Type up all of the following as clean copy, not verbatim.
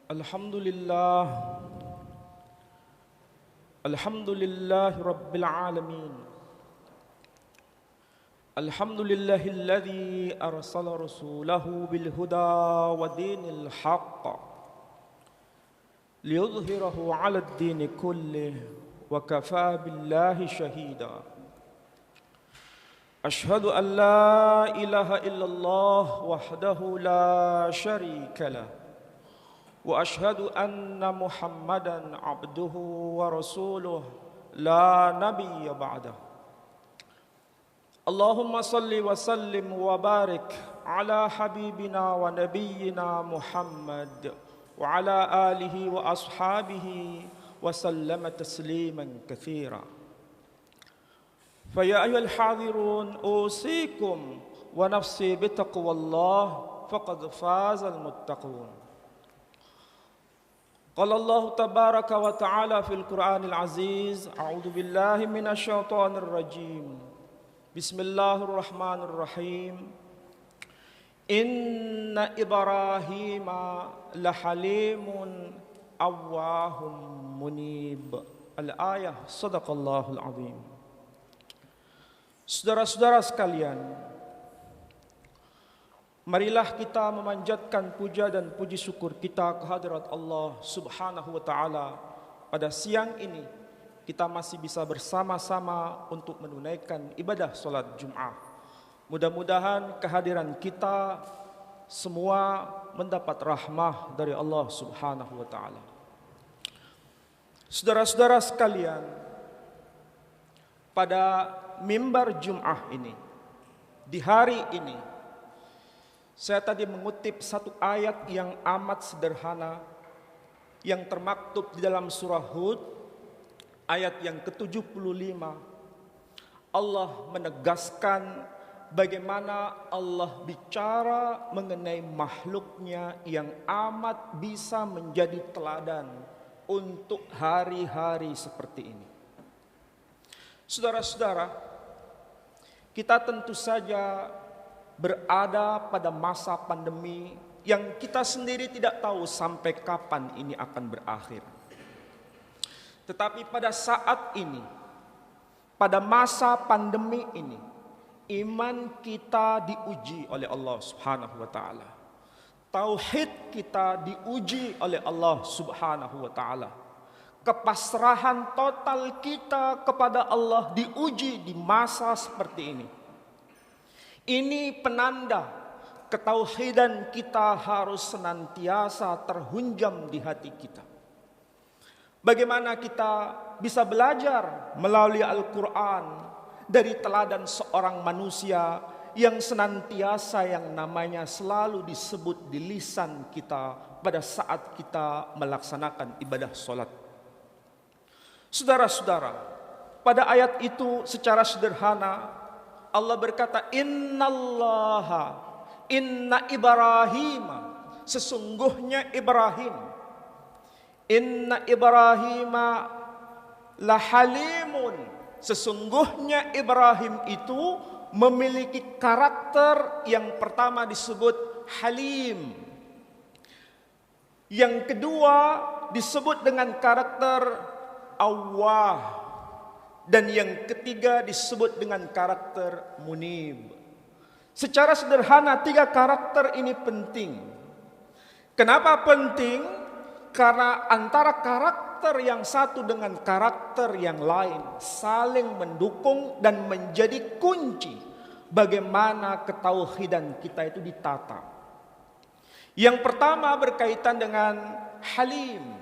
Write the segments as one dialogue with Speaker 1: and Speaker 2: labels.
Speaker 1: Alhamdulillah, Alhamdulillahi Rabbil Alamin. Alhamdulillahilladzi arsala rasulahu bil huda wa dinil haqq liyudhhirahu 'alad dini kullih wa kafaa billahi shahida. Ashhadu an la ilaha illallah wahdahu la syarika lah. Wa ashhadu anna Muhammadan abduhu wa rasuluh la nabiyya ba'dah. Allahumma salli wa sallim wa barik ala habibina wa nabiyyina Muhammad wa ala alihi wa ashabihi wa sallama tasliman katsira. Fa ya ayyuhal hadirun usikum wa nafsi bitaqwallah faqad fazal muttaqun. قال الله تبارك وتعالى في القرآن العزيز أعوذ بالله من الشيطان الرجيم بسم الله الرحمن الرحيم إن إبراهيم لحليم أواه منيب الآية صدق الله العظيم. Saudara-saudara sekalian, marilah kita memanjatkan puja dan puji syukur kita kehadirat Allah Subhanahu wa Ta'ala. Pada siang ini kita masih bisa bersama-sama untuk menunaikan ibadah salat Jum'ah. Mudah-mudahan kehadiran kita semua mendapat rahmah dari Allah Subhanahu wa Ta'ala. Saudara-saudara sekalian, pada mimbar Jum'ah ini, di hari ini, saya tadi mengutip satu ayat yang amat sederhana yang termaktub di dalam surah Hud ayat yang ke-75. Allah menegaskan bagaimana Allah bicara mengenai makhluknya yang amat bisa menjadi teladan untuk hari-hari seperti ini. Saudara-saudara, kita tentu saja berada pada masa pandemi yang kita sendiri tidak tahu sampai kapan ini akan berakhir. Tetapi pada saat ini, pada masa pandemi ini, iman kita diuji oleh Allah Subhanahu wa Ta'ala. Tauhid kita diuji oleh Allah Subhanahu wa Ta'ala. Kepasrahan total kita kepada Allah diuji di masa seperti ini. Ini penanda ketauhidan kita harus senantiasa terhunjam di hati kita. Bagaimana kita bisa belajar melalui Al-Quran dari teladan seorang manusia yang senantiasa yang namanya selalu disebut di lisan kita pada saat kita melaksanakan ibadah sholat. Saudara-saudara, pada ayat itu secara sederhana Allah berkata, inna Ibrahim, sesungguhnya Ibrahim, inna Ibrahim lahalimun, sesungguhnya Ibrahim itu memiliki karakter yang pertama disebut halim, yang kedua disebut dengan karakter awwah, dan yang ketiga disebut dengan karakter munib. Secara sederhana, tiga karakter ini penting. Kenapa penting? Karena antara karakter yang satu dengan karakter yang lain saling mendukung dan menjadi kunci bagaimana ketauhidan kita itu ditata. Yang pertama berkaitan dengan halim.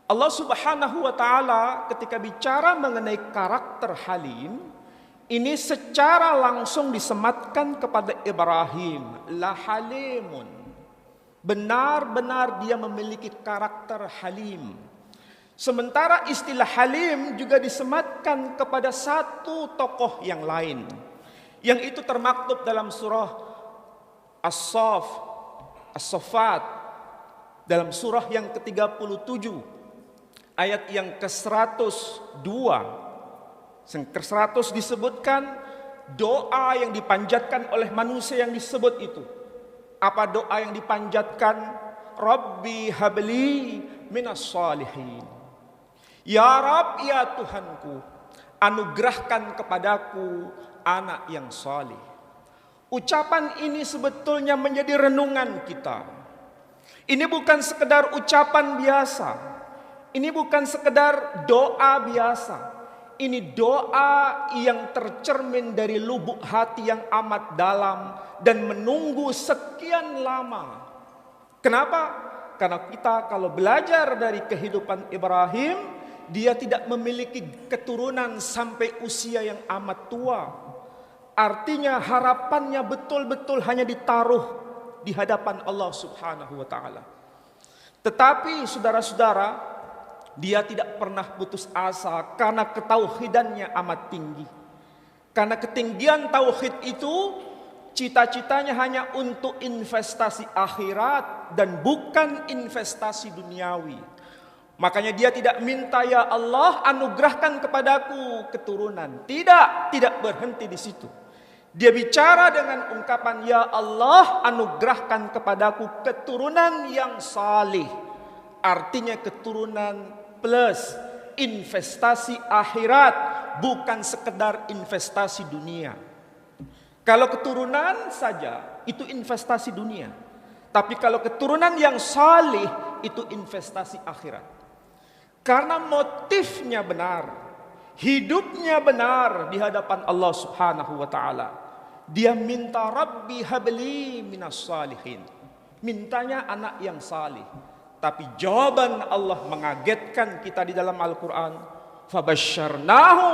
Speaker 1: Allah Subhanahu wa Ta'ala ketika bicara mengenai karakter halim, ini secara langsung disematkan kepada Ibrahim, la halimun. Benar-benar dia memiliki karakter halim. Sementara istilah halim juga disematkan kepada satu tokoh yang lain, yang itu termaktub dalam surah As-Saffat, dalam surah yang ke-37. Ayat yang ke-102, yang ke-100 disebutkan doa yang dipanjatkan oleh manusia yang disebut itu. Apa doa yang dipanjatkan? Rabbi habli minas salihin. Ya Rabb, ya Tuhanku, anugerahkan kepadaku anak yang saleh. Ucapan ini sebetulnya menjadi renungan kita. Ini bukan sekedar ucapan biasa. Ini bukan sekedar doa biasa. Ini doa yang tercermin dari lubuk hati yang amat dalam dan menunggu sekian lama. Kenapa? Karena kita kalau belajar dari kehidupan Ibrahim, dia tidak memiliki keturunan sampai usia yang amat tua. Artinya harapannya betul-betul hanya ditaruh di hadapan Allah Subhanahu wa taala. Tetapi saudara-saudara, dia tidak pernah putus asa karena ketauhidannya amat tinggi. Karena ketinggian tauhid itu, cita-citanya hanya untuk investasi akhirat dan bukan investasi duniawi. Makanya dia tidak minta, ya Allah anugerahkan kepadaku keturunan. Tidak berhenti di situ. Dia bicara dengan ungkapan, ya Allah anugerahkan kepadaku keturunan yang salih. Artinya keturunan plus investasi akhirat, bukan sekedar investasi dunia. Kalau keturunan saja itu investasi dunia. Tapi kalau keturunan yang salih itu investasi akhirat. Karena motifnya benar, hidupnya benar di hadapan Allah Subhanahu wa taala. Dia minta Rabbi habli minas salihin. Mintanya anak yang salih. Tapi jawaban Allah mengagetkan kita di dalam Al-Qur'an. Fabasyarnahu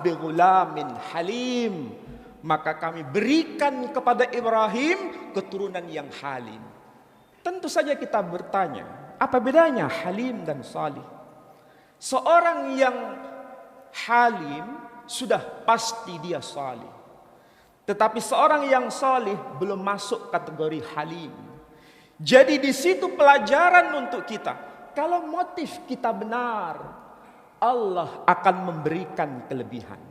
Speaker 1: bighulamin halim. Maka kami berikan kepada Ibrahim keturunan yang halim. Tentu saja kita bertanya, apa bedanya halim dan salih? Seorang yang halim sudah pasti dia salih. Tetapi seorang yang salih belum masuk kategori halim. Jadi di situ pelajaran untuk kita. Kalau motif kita benar, Allah akan memberikan kelebihan.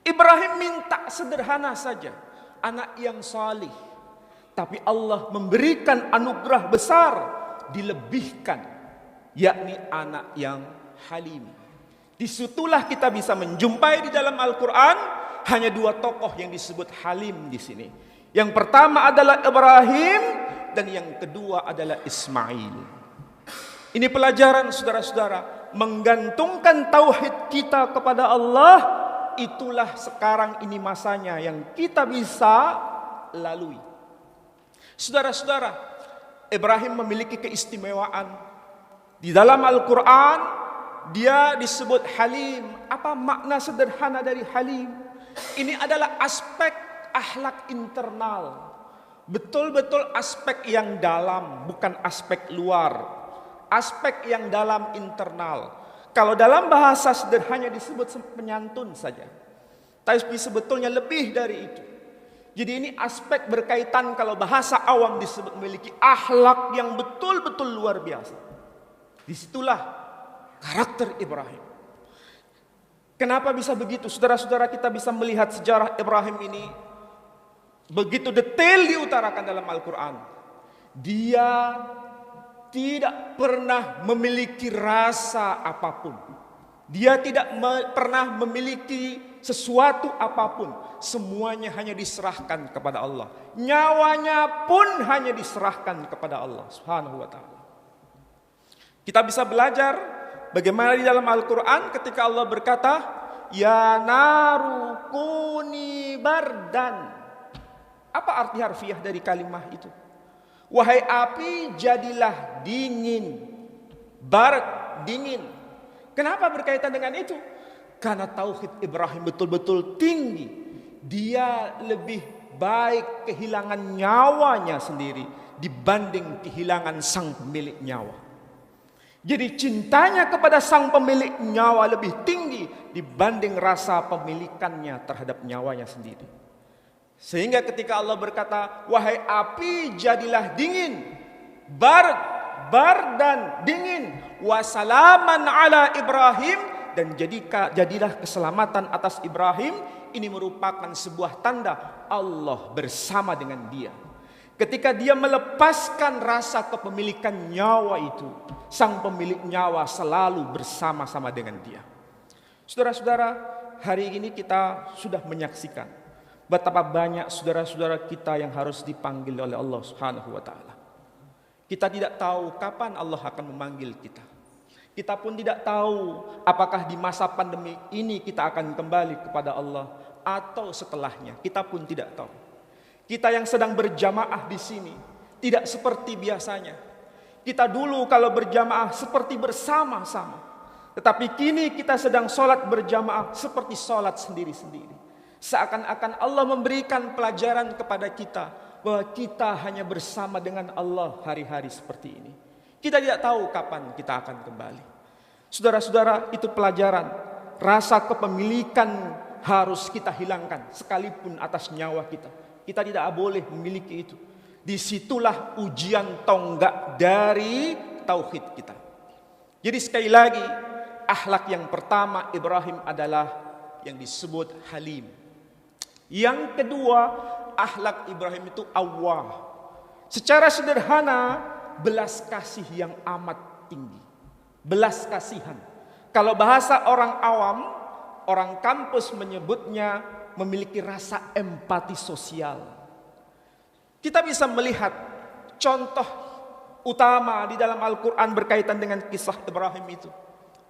Speaker 1: Ibrahim minta sederhana saja, anak yang salih. Tapi Allah memberikan anugerah besar, dilebihkan, yakni anak yang halim. Disitulah kita bisa menjumpai di dalam Al-Quran hanya dua tokoh yang disebut halim di sini. Yang pertama adalah Ibrahim dan yang kedua adalah Ismail. Ini pelajaran saudara-saudara, menggantungkan tauhid kita kepada Allah, itulah sekarang ini masanya yang kita bisa lalui. Saudara-saudara, Ibrahim memiliki keistimewaan. Di dalam Al-Quran dia disebut halim. Apa makna sederhana dari halim? Ini adalah aspek akhlak internal. Betul-betul aspek yang dalam, bukan aspek luar. Aspek yang dalam internal. Kalau dalam bahasa sederhana disebut penyantun saja. Tapi sebetulnya lebih dari itu. Jadi ini aspek berkaitan, kalau bahasa awam disebut memiliki akhlak yang betul-betul luar biasa. Disitulah karakter Ibrahim. Kenapa bisa begitu? Saudara-saudara, kita bisa melihat sejarah Ibrahim ini begitu detail diutarakan dalam Al-Quran. Dia tidak pernah memiliki rasa apapun. Dia tidak pernah memiliki sesuatu apapun. Semuanya hanya diserahkan kepada Allah. Nyawanya pun hanya diserahkan kepada Allah Subhanahu wa ta'ala. Kita bisa belajar bagaimana di dalam Al-Quran ketika Allah berkata, ya naru kuni bardan. Apa arti harfiah dari kalimat itu? Wahai api, jadilah dingin. Bard, dingin. Kenapa berkaitan dengan itu? Karena tauhid Ibrahim betul-betul tinggi. Dia lebih baik kehilangan nyawanya sendiri dibanding kehilangan sang pemilik nyawa. Jadi cintanya kepada sang pemilik nyawa lebih tinggi dibanding rasa pemilikannya terhadap nyawanya sendiri. Sehingga ketika Allah berkata, wahai api jadilah dingin, bardan dingin, wasalaman ala Ibrahim, dan jadilah keselamatan atas Ibrahim. Ini merupakan sebuah tanda Allah bersama dengan dia. Ketika dia melepaskan rasa kepemilikan nyawa itu, sang pemilik nyawa selalu bersama-sama dengan dia. Saudara-saudara, hari ini kita sudah menyaksikan betapa banyak saudara-saudara kita yang harus dipanggil oleh Allah Subhanahu wa taala. Kita tidak tahu kapan Allah akan memanggil kita. Kita pun tidak tahu apakah di masa pandemi ini kita akan kembali kepada Allah atau setelahnya. Kita pun tidak tahu. Kita yang sedang berjamaah di sini tidak seperti biasanya. Kita dulu kalau berjamaah seperti bersama-sama. Tetapi kini kita sedang sholat berjamaah seperti sholat sendiri-sendiri. Seakan-akan Allah memberikan pelajaran kepada kita bahwa kita hanya bersama dengan Allah hari-hari seperti ini. Kita tidak tahu kapan kita akan kembali. Saudara-saudara, itu pelajaran. Rasa kepemilikan harus kita hilangkan sekalipun atas nyawa kita. Kita tidak boleh memiliki itu. Disitulah ujian tonggak dari tauhid kita. Jadi sekali lagi, akhlak yang pertama Ibrahim adalah yang disebut halim. Yang kedua, akhlak Ibrahim itu awwah. Secara sederhana, belas kasih yang amat tinggi. Belas kasihan. Kalau bahasa orang awam, orang kampus menyebutnya memiliki rasa empati sosial. Kita bisa melihat contoh utama di dalam Al-Quran berkaitan dengan kisah Ibrahim itu.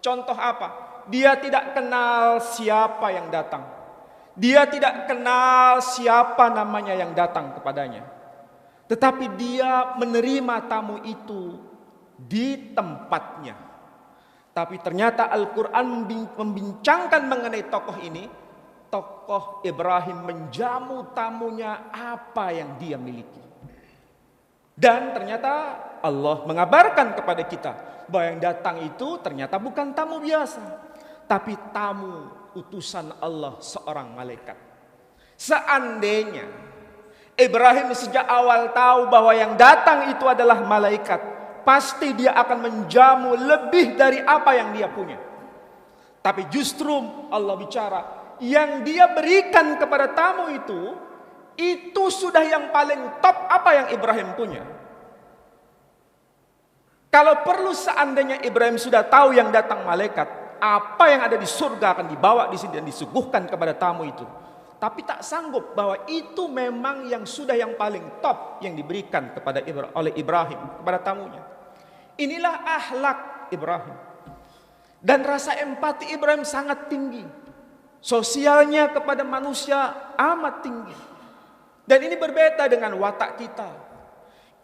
Speaker 1: Contoh apa? Dia tidak kenal siapa yang datang. Dia tidak kenal siapa namanya yang datang kepadanya. Tetapi dia menerima tamu itu di tempatnya. Tapi ternyata Al-Quran membincangkan mengenai tokoh ini. Tokoh Ibrahim menjamu tamunya apa yang dia miliki. Dan ternyata Allah mengabarkan kepada kita bahwa yang datang itu ternyata bukan tamu biasa, tapi tamu utusan Allah, seorang malaikat. Seandainya Ibrahim sejak awal tahu bahwa yang datang itu adalah malaikat, pasti dia akan menjamu lebih dari apa yang dia punya. Tapi justru Allah bicara, yang dia berikan kepada tamu itu sudah yang paling top apa yang Ibrahim punya. Kalau perlu seandainya Ibrahim sudah tahu yang datang malaikat, apa yang ada di surga akan dibawa di sini dan disuguhkan kepada tamu itu. Tapi tak sanggup bahwa itu memang yang sudah yang paling top yang diberikan oleh Ibrahim kepada tamunya. Inilah akhlak Ibrahim. Dan rasa empati Ibrahim sangat tinggi. Sosialnya kepada manusia amat tinggi. Dan ini berbeda dengan watak kita.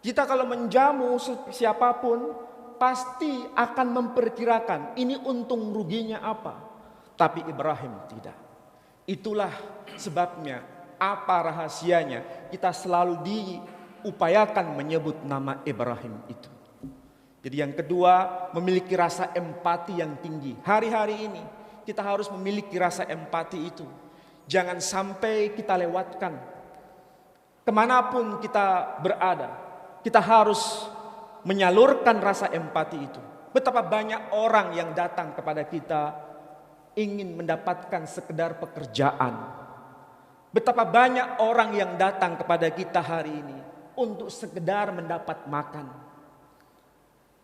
Speaker 1: Kita kalau menjamu siapapun pasti akan memperkirakan ini untung ruginya apa. Tapi Ibrahim tidak. Itulah sebabnya, apa rahasianya kita selalu diupayakan menyebut nama Ibrahim itu. Jadi yang kedua, memiliki rasa empati yang tinggi. Hari-hari ini kita harus memiliki rasa empati itu. Jangan sampai kita lewatkan. Kemanapun kita berada, kita harus menyalurkan rasa empati itu. Betapa banyak orang yang datang kepada kita ingin mendapatkan sekedar pekerjaan. Betapa banyak orang yang datang kepada kita hari ini untuk sekedar mendapat makan.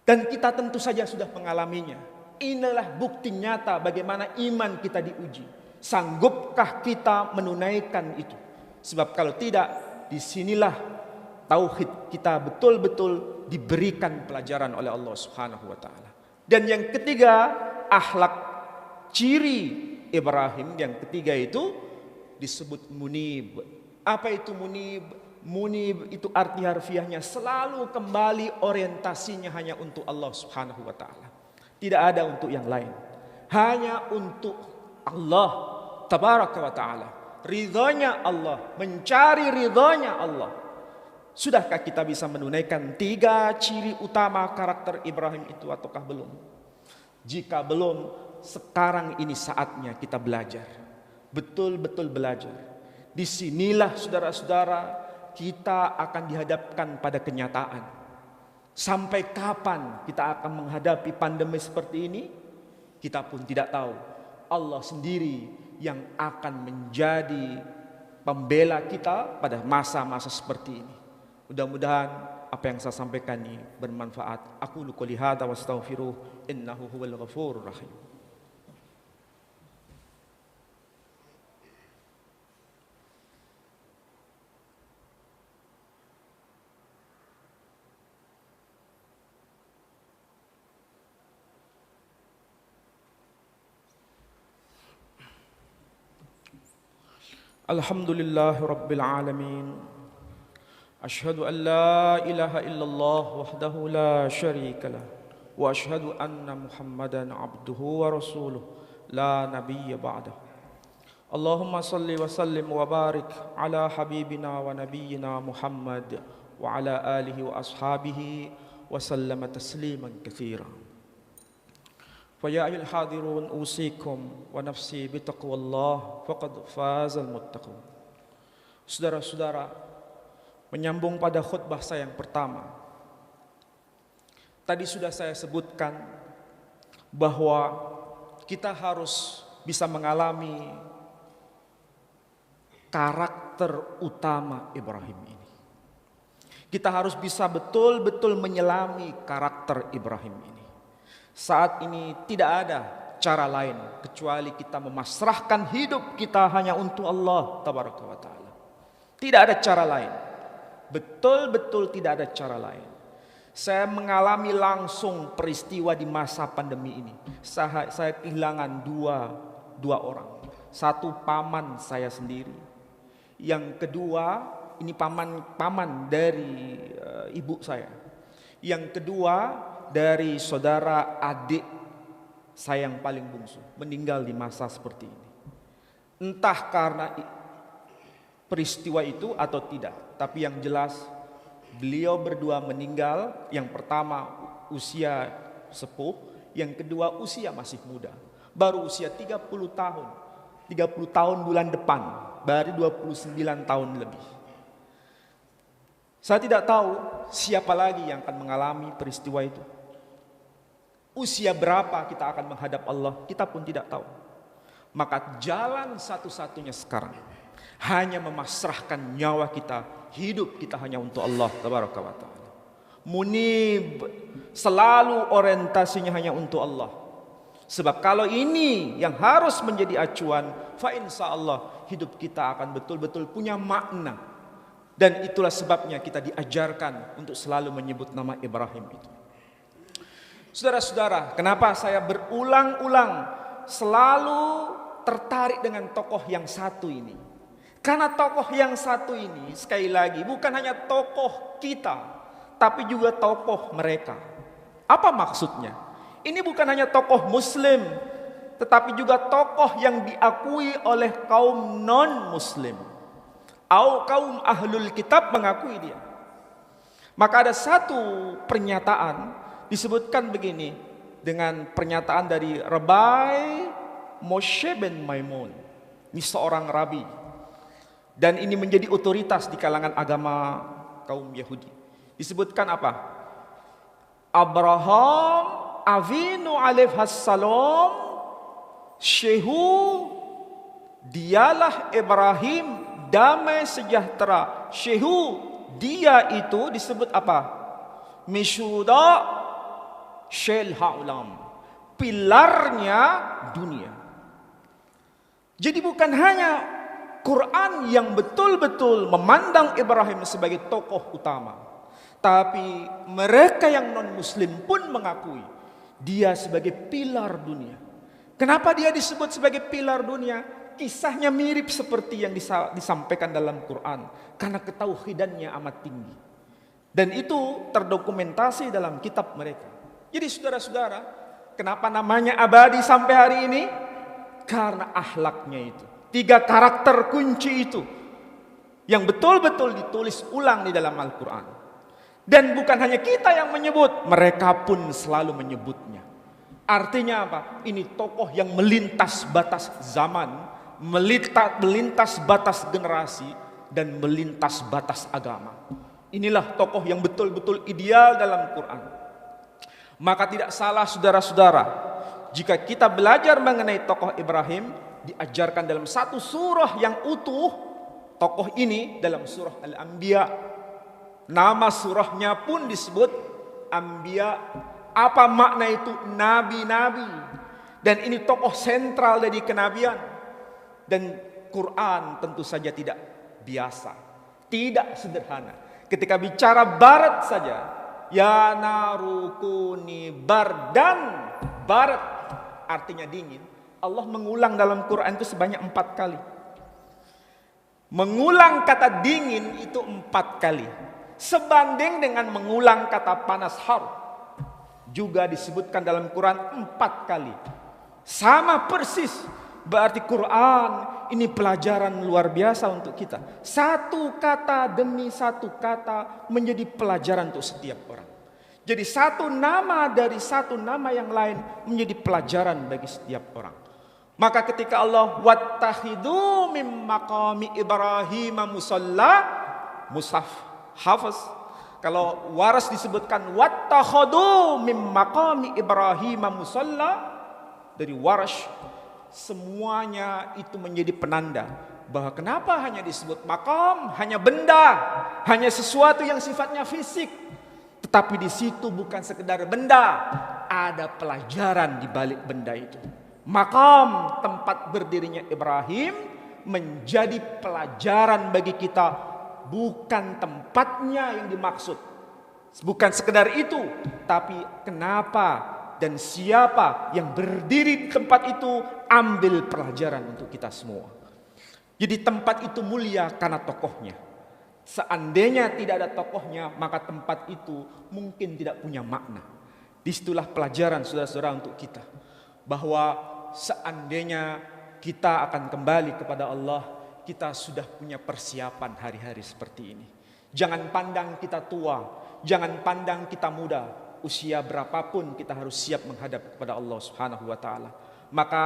Speaker 1: Dan kita tentu saja sudah mengalaminya. Inilah bukti nyata bagaimana iman kita diuji. Sanggupkah kita menunaikan itu? Sebab kalau tidak, disinilah tauhid kita betul-betul diberikan pelajaran oleh Allah Subhanahu wa taala. Dan yang ketiga, akhlak ciri Ibrahim yang ketiga itu disebut munib. Apa itu munib? Munib itu arti harfiahnya selalu kembali orientasinya hanya untuk Allah Subhanahu wa taala. Tidak ada untuk yang lain. Hanya untuk Allah tabaraka wa taala. Ridhonya Allah, mencari ridhonya Allah. Sudahkah kita bisa menunaikan 3 ciri utama karakter Ibrahim itu ataukah belum? Jika belum, sekarang ini saatnya kita belajar. Betul-betul belajar. Disinilah saudara-saudara kita akan dihadapkan pada kenyataan. Sampai kapan kita akan menghadapi pandemi seperti ini? Kita pun tidak tahu. Allah sendiri yang akan menjadi pembela kita pada masa-masa seperti ini. Mudah-mudahan apa yang saya sampaikan ini bermanfaat. Aku qouli hadza wa astaghfiruh innahu huwal ghafurur rahim. Alhamdulillahi rabbil alamin. Asyhadu an la ilaha illallah wahdahu la syarika lah. Wa asyhadu anna Muhammadan abduhu wa rasuluh la nabiyya ba'dah. Allahumma salli wa sallim wa barik ala habibina wa nabiyyina Muhammad wa ala alihi wa ashabihi wa sallama tasliman katsira. فيا أيها الحاضرون أوصيكم ونفسي بتقوى الله فقد فاز المتقون. Saudara-saudara, menyambung pada khutbah saya yang pertama. Tadi sudah saya sebutkan bahwa kita harus bisa mengalami karakter utama Ibrahim ini. Kita harus bisa betul-betul menyelami karakter Ibrahim ini. Saat ini tidak ada cara lain kecuali kita memasrahkan hidup kita hanya untuk Allah Tabaraka wa Ta'ala. Tidak ada cara lain. Betul-betul tidak ada cara lain. Saya mengalami langsung peristiwa di masa pandemi ini. Saya kehilangan dua orang. Satu paman saya sendiri. Yang kedua ini paman dari ibu saya. Yang kedua dari saudara adik saya yang paling bungsu, meninggal di masa seperti ini. Entah karena peristiwa itu atau tidak, tapi yang jelas beliau berdua meninggal. Yang pertama usia sepuh, yang kedua usia masih muda, baru usia 30 tahun. 30 tahun bulan depan, baru 29 tahun lebih. Saya tidak tahu siapa lagi yang akan mengalami peristiwa itu. Usia berapa kita akan menghadap Allah, kita pun tidak tahu. Maka jalan satu-satunya sekarang hanya memasrahkan nyawa kita, hidup kita hanya untuk Allah Tabaraka wa Ta'ala. Munib, selalu orientasinya hanya untuk Allah. Sebab kalau ini yang harus menjadi acuan, fa insyaallah hidup kita akan betul-betul punya makna. Dan itulah sebabnya kita diajarkan untuk selalu menyebut nama Ibrahim itu. Saudara-saudara, kenapa saya berulang-ulang selalu tertarik dengan tokoh yang satu ini? Karena tokoh yang satu ini sekali lagi bukan hanya tokoh kita, tapi juga tokoh mereka. Apa maksudnya? Ini bukan hanya tokoh Muslim, tetapi juga tokoh yang diakui oleh kaum non-Muslim. Kaum ahlul kitab mengakui dia. Maka ada satu pernyataan disebutkan begini dengan pernyataan dari Rabbi Moshe bin Maimun. Ini seorang rabi dan ini menjadi otoritas di kalangan agama kaum Yahudi. Disebutkan apa? Abraham Avinu alaihissalam Shehu, dialah Ibrahim damai sejahtera. Shehu, dia itu disebut apa? Mishuda Shel ha'ulam, pilarnya dunia. Jadi bukan hanya Quran yang betul-betul memandang Ibrahim sebagai tokoh utama, tapi mereka yang non-muslim pun mengakui dia sebagai pilar dunia. Kenapa dia disebut sebagai pilar dunia? Kisahnya mirip seperti yang disampaikan dalam Quran, karena ketauhidannya amat tinggi. Dan itu terdokumentasi dalam kitab mereka. Jadi saudara-saudara, kenapa namanya abadi sampai hari ini? Karena akhlaknya itu. 3 karakter kunci itu yang betul-betul ditulis ulang di dalam Al-Quran. Dan bukan hanya kita yang menyebut, mereka pun selalu menyebutnya. Artinya apa? Ini tokoh yang melintas batas zaman, melintas batas generasi, dan melintas batas agama. Inilah tokoh yang betul-betul ideal dalam Quran. Maka tidak salah saudara-saudara jika kita belajar mengenai tokoh Ibrahim, diajarkan dalam satu surah yang utuh tokoh ini dalam surah Al-Anbiya. Nama surahnya pun disebut Anbiya. Apa makna itu? Nabi-nabi. Dan ini tokoh sentral dari kenabian. Dan Quran tentu saja tidak biasa, tidak sederhana. Ketika bicara barat saja, ya narukuni bardan, barat artinya dingin. Allah mengulang dalam Quran itu sebanyak 4 kali. Mengulang kata dingin itu 4 kali. Sebanding dengan mengulang kata panas har. Juga disebutkan dalam Quran 4 kali. Sama persis. Berarti Quran ini pelajaran luar biasa untuk kita. Satu kata demi satu kata menjadi pelajaran untuk setiap orang. Jadi satu nama dari satu nama yang lain menjadi pelajaran bagi setiap orang. Maka ketika Allah wattakhidu mim maqami Ibrahim musalla, mushaf hafaz. Kalau waras disebutkan wattakhadu mim maqami Ibrahim musalla, dari waras semuanya itu menjadi penanda bahwa kenapa hanya disebut makam, hanya benda, hanya sesuatu yang sifatnya fisik. Tetapi di situ bukan sekedar benda, ada pelajaran di balik benda itu. Makam, tempat berdirinya Ibrahim, menjadi pelajaran bagi kita, bukan tempatnya yang dimaksud. Bukan sekedar itu, tapi kenapa dan siapa yang berdiri di tempat itu, ambil pelajaran untuk kita semua. Jadi tempat itu mulia karena tokohnya. Seandainya tidak ada tokohnya, maka tempat itu mungkin tidak punya makna. Disitulah pelajaran saudara-saudara untuk kita. Bahwa seandainya kita akan kembali kepada Allah, kita sudah punya persiapan hari-hari seperti ini. Jangan pandang kita tua, jangan pandang kita muda. Usia berapapun kita harus siap menghadap kepada Allah Subhanahu wa taala. Maka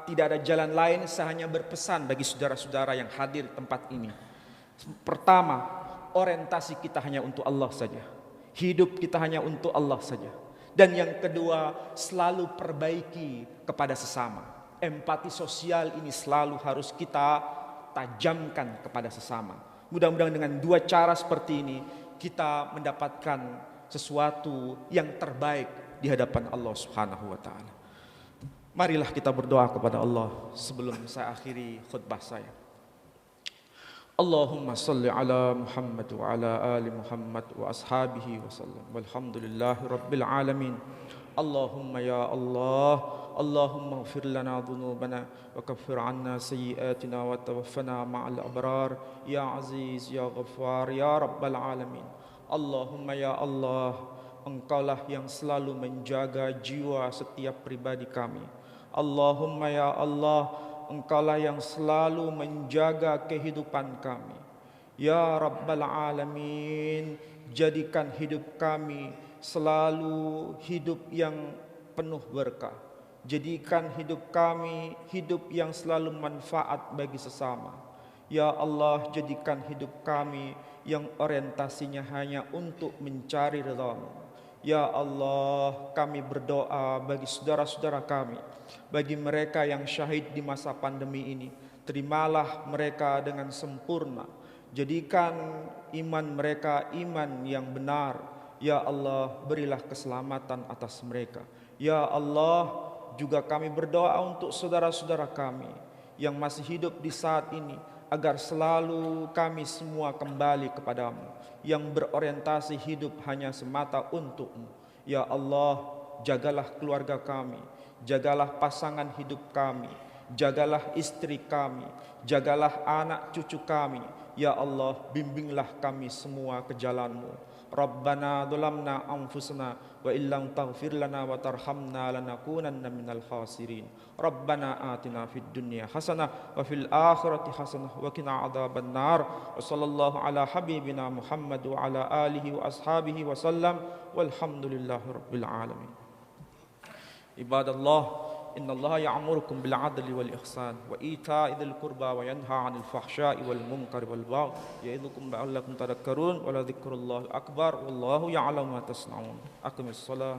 Speaker 1: tidak ada jalan lain, saya hanya berpesan bagi saudara-saudara yang hadir di tempat ini. Pertama, orientasi kita hanya untuk Allah saja. Hidup kita hanya untuk Allah saja. Dan yang kedua, selalu perbaiki kepada sesama. Empati sosial ini selalu harus kita tajamkan kepada sesama. Mudah-mudahan dengan 2 cara seperti ini kita mendapatkan sesuatu yang terbaik di hadapan Allah Subhanahu wa taala. Marilah kita berdoa kepada Allah sebelum saya akhiri khutbah saya. Allahumma salli ala Muhammad wa ala ali Muhammad wa ashabihi wa sallam. Walhamdulillahi rabbil alamin. Allahumma ya Allah, Allahumma ighfir lana dhunubana wa kaffir 'anna sayyi'atina wa tawaffana ma'al abrar. Ya Aziz ya Ghaffar ya rabbal alamin. Allahumma ya Allah, Engkaulah yang selalu menjaga jiwa setiap pribadi kami. Allahumma ya Allah, Engkaulah yang selalu menjaga kehidupan kami. Ya Rabbal Alamin, jadikan hidup kami selalu hidup yang penuh berkah. Jadikan hidup kami hidup yang selalu manfaat bagi sesama. Ya Allah, jadikan hidup kami yang orientasinya hanya untuk mencari ridha-Mu. Ya Allah, kami berdoa bagi saudara-saudara kami, bagi mereka yang syahid di masa pandemi ini. Terimalah mereka dengan sempurna. Jadikan iman mereka iman yang benar. Ya Allah, berilah keselamatan atas mereka. Ya Allah, juga kami berdoa untuk saudara-saudara kami yang masih hidup di saat ini, agar selalu kami semua kembali kepadamu, yang berorientasi hidup hanya semata untuk-Mu. Ya Allah, jagalah keluarga kami, jagalah pasangan hidup kami, jagalah istri kami, jagalah anak cucu kami. Ya Allah, bimbinglah kami semua ke jalan-Mu. Rabbana dhulamna anfusana wa illam taghfir lana wa tarhamna lanakunanna minal khasirin. Rabbana atina fid dunya hasanah wa fil akhirati hasanah wa qina adzaban nar. Wa sallallahu ala habibina Muhammad wa ala alihi wa ashabihi wa sallam. Walhamdulillahi rabbil alamin. Ibadallah, innallaha ya'murukum bil 'adli wal ihsan wa ita'i dzil qurba wa yanha 'anil fahsya'i wal munkari wal baghi ya'idukum la'allakum tadhakkarun wa la dzikrullahi akbar wallahu ya'lamu ma tasna'un. Aqimis shalah.